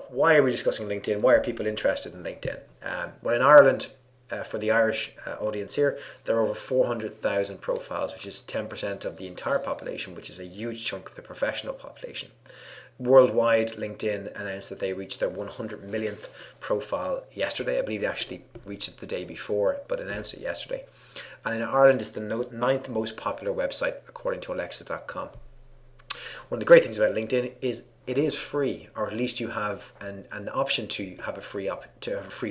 Why are we discussing LinkedIn? Why are people interested in LinkedIn? Well, in Ireland, for the Irish audience here, there are over 400,000 profiles, which is 10% of the entire population, which is a huge chunk of the professional population. Worldwide, LinkedIn announced that they reached their 100 millionth profile yesterday. I believe they actually reached it the day before, but announced it yesterday. And in Ireland, it's the ninth most popular website, according to Alexa.com. One of the great things about LinkedIn is it is free, or at least you have an option to have a free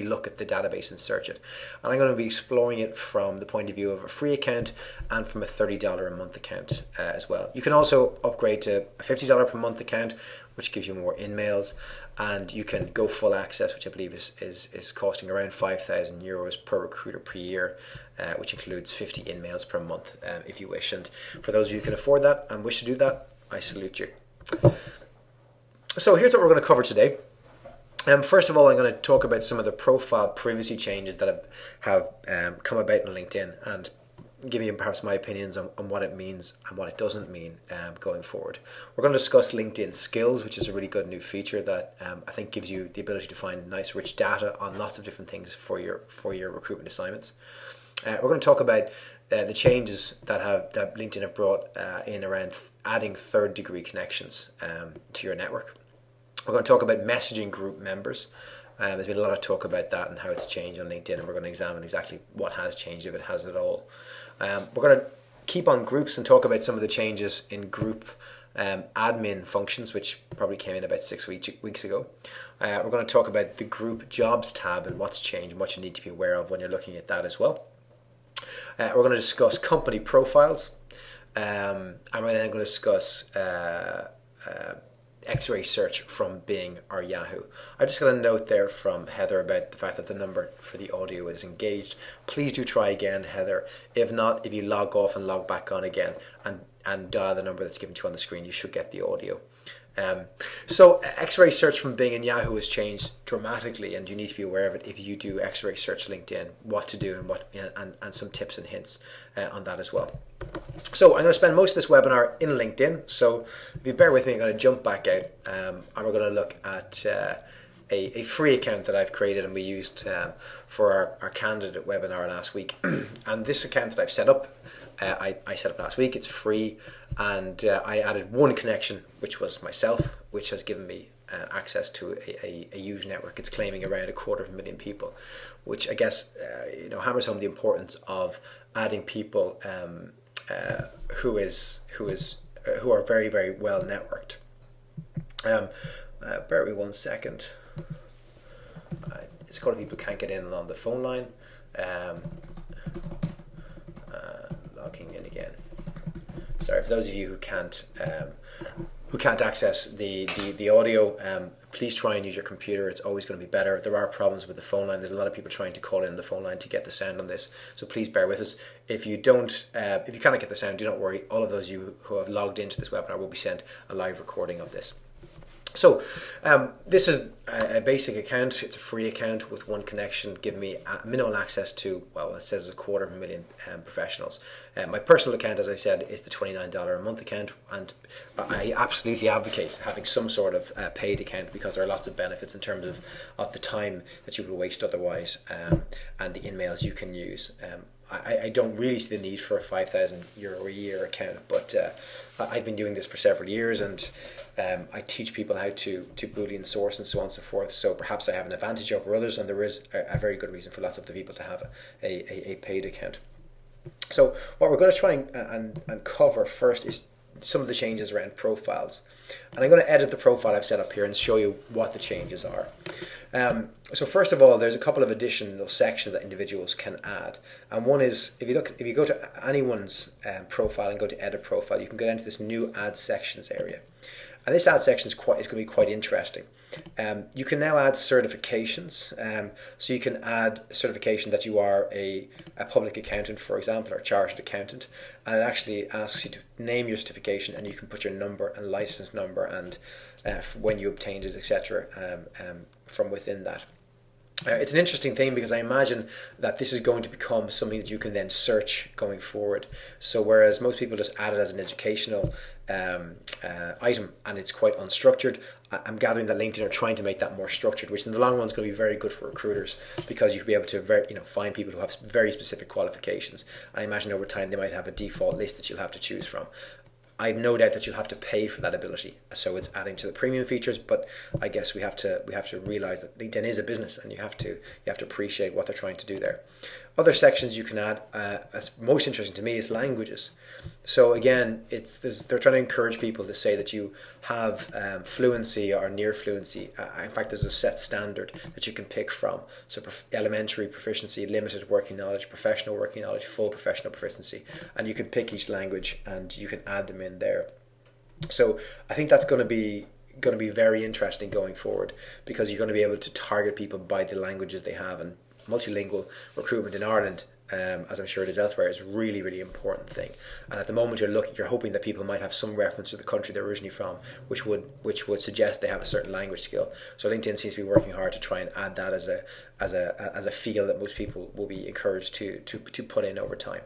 look at the database and search it. And I'm going to be exploring it from the point of view of a free account and from a $30 a month account as well. You can also upgrade to a $50 per month account, which gives you more in-mails, and you can go full access, which I believe is costing around €5,000 per recruiter per year, which includes 50 in-mails per month if you wish. And for those of you who can afford that and wish to do that, I salute you. So here's what we're going to cover today. First of all, I'm going to talk about some of the profile privacy changes that have come about on LinkedIn, and give you perhaps my opinions on what it means and what it doesn't mean going forward. We're going to discuss LinkedIn Skills, which is a really good new feature that I think gives you the ability to find nice rich data on lots of different things for your recruitment assignments. We're going to talk about the changes that LinkedIn have brought in around adding third degree connections to your network. We're going to talk about messaging group members. There's been a lot of talk about that and how it's changed on LinkedIn, and we're going to examine exactly what has changed, if it has at all. We're going to keep on groups and talk about some of the changes in group admin functions, which probably came in about 6 weeks ago. We're going to talk about the group jobs tab and what's changed and what you need to be aware of when you're looking at that as well. We're going to discuss company profiles, and we're then going to discuss X-ray search from Bing or Yahoo. I just got a note there from Heather about the fact that the number for the audio is engaged. Please do try again, Heather. If not, if you log off and log back on again and dial the number that's given to you on the screen, you should get the audio. So X-ray search from Bing and Yahoo has changed dramatically, and you need to be aware of it if you do X-ray search LinkedIn, what to do and some tips and hints on that as well. So I'm going to spend most of this webinar in LinkedIn, so if you bear with me, I'm going to jump back out and we're going to look at a free account that I've created and we used for our candidate webinar last week. And this account that I've set up, I set up last week. It's free, and I added one connection, which was myself, which has given me access to a huge network. It's claiming around 250,000 people, which I guess hammers home the importance of adding people who are very, very well networked. Bear with me 1 second. It's a couple of people can't get in on the phone line. Logging in again. Sorry for those of you who can't access the audio. Please try and use your computer. It's always going to be better. There are problems with the phone line. There's a lot of people trying to call in the phone line to get the sound on this. So please bear with us. If you cannot get the sound, do not worry. All of those of you who have logged into this webinar will be sent a live recording of this. So this is a basic account. It's a free account with one connection, giving me minimal access to, well, it says 250,000 professionals. My personal account, as I said, is the $29 a month account, and I absolutely advocate having some sort of paid account because there are lots of benefits in terms of the time that you would waste otherwise and the in-mails you can use. I don't really see the need for a €5,000 a year account, but I've been doing this for several years, and I teach people how to Boolean source and so on and so forth. So perhaps I have an advantage over others, and there is a very good reason for lots of the people to have a paid account. So what we're going to try and cover first is some of the changes around profiles. And I'm going to edit the profile I've set up here and show you what the changes are. So first of all, there's a couple of additional sections that individuals can add. And one is, if you go to anyone's profile and go to edit profile, you can go down to this new add sections area. And this add section is going to be quite interesting. You can now add certifications. So you can add certification that you are a public accountant, for example, or a chartered accountant. And it actually asks you to name your certification, and you can put your number and license number and when you obtained it, etc. From within that. It's an interesting thing because I imagine that this is going to become something that you can then search going forward. So whereas most people just add it as an educational item and it's quite unstructured, I'm gathering that LinkedIn are trying to make that more structured, which in the long run is going to be very good for recruiters, because you'll be able to find people who have very specific qualifications. I imagine over time they might have a default list that you'll have to choose from. I've no doubt that you'll have to pay for that ability, so it's adding to the premium features. But I guess we have to realize that LinkedIn is a business, and you have to appreciate what they're trying to do there. Other sections you can add, that's most interesting to me, is languages. So again, they're trying to encourage people to say that you have fluency or near fluency. In fact, there's a set standard that you can pick from. So elementary proficiency, limited working knowledge, professional working knowledge, full professional proficiency, and you can pick each language and you can add them in there. So I think that's going to be very interesting going forward, because you're going to be able to target people by the languages they have. And multilingual recruitment in Ireland, as I'm sure it is elsewhere, is a really, really important thing. And at the moment you're hoping that people might have some reference to the country they're originally from, which would suggest they have a certain language skill. So LinkedIn seems to be working hard to try and add that as a field that most people will be encouraged to put in over time.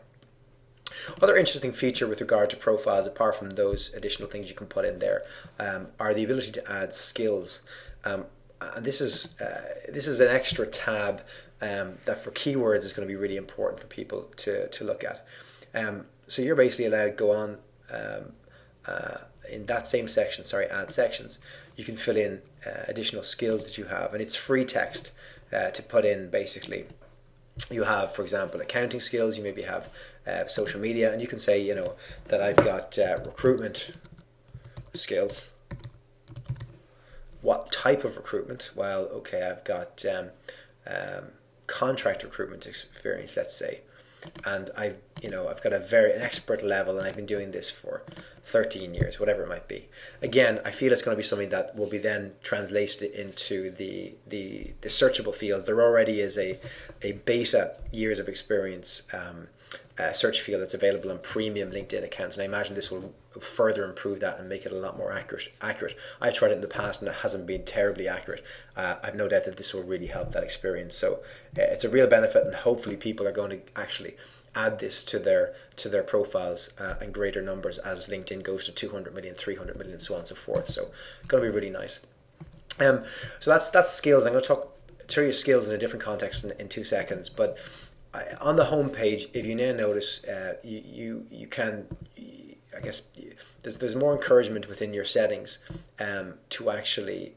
Other interesting feature with regard to profiles, apart from those additional things you can put in there, are the ability to add skills. And this is an extra tab that for keywords is going to be really important for people to look at. So you're basically allowed to go on in that same section, add sections. You can fill in additional skills that you have, and it's free text to put in. Basically, you have, for example, accounting skills. You maybe have social media, and you can say, that I've got recruitment skills. What type of recruitment? Well, okay, I've got contract recruitment experience, let's say, and I've got an expert level, and I've been doing this for 13 years, whatever it might be. Again, I feel it's going to be something that will be then translated into the searchable fields. There already is a beta years of experience search field that's available on premium LinkedIn accounts, and I imagine this will further improve that and make it a lot more accurate. I've tried it in the past and it hasn't been terribly accurate. I've no doubt that this will really help that experience. So it's a real benefit, and hopefully people are going to actually add this to their profiles in greater numbers as LinkedIn goes to 200 million, 300 million, so on and so forth. So it's going to be really nice. So that's skills. I'm going to show you skills in a different context in 2 seconds, but on the home page, if you now notice, you can, I guess, there's more encouragement within your settings to actually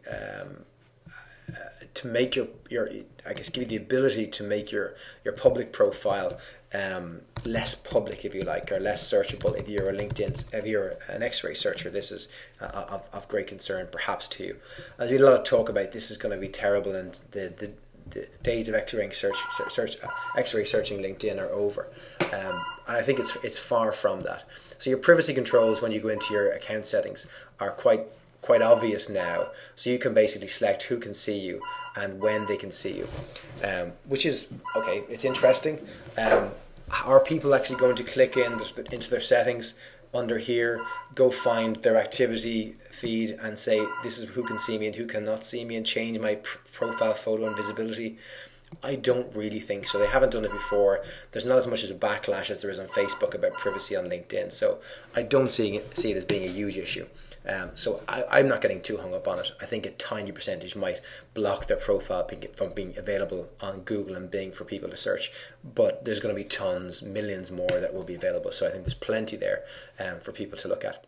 to make your I guess give you the ability to make your public profile less public, if you like, or less searchable. If you're if you're an X-ray searcher, this is of great concern perhaps to you. As we had a lot of talk about, this is going to be terrible, and the days of X-ray searching LinkedIn are over, and I think it's far from that. So your privacy controls when you go into your account settings are quite obvious now. So you can basically select who can see you and when they can see you, which is okay. It's interesting. Are people actually going to click into their settings under here, go find their activity feed and say this is who can see me and who cannot see me, and change my profile photo and visibility? I don't really think so. They haven't done it before. There's not as much as a backlash as there is on Facebook about privacy on LinkedIn, so I don't see it as being a huge issue. So I'm not getting too hung up on it. I think a tiny percentage might block their profile from being available on Google and Bing for people to search, but there's going to be millions more that will be available. So I think there's plenty there for people to look at.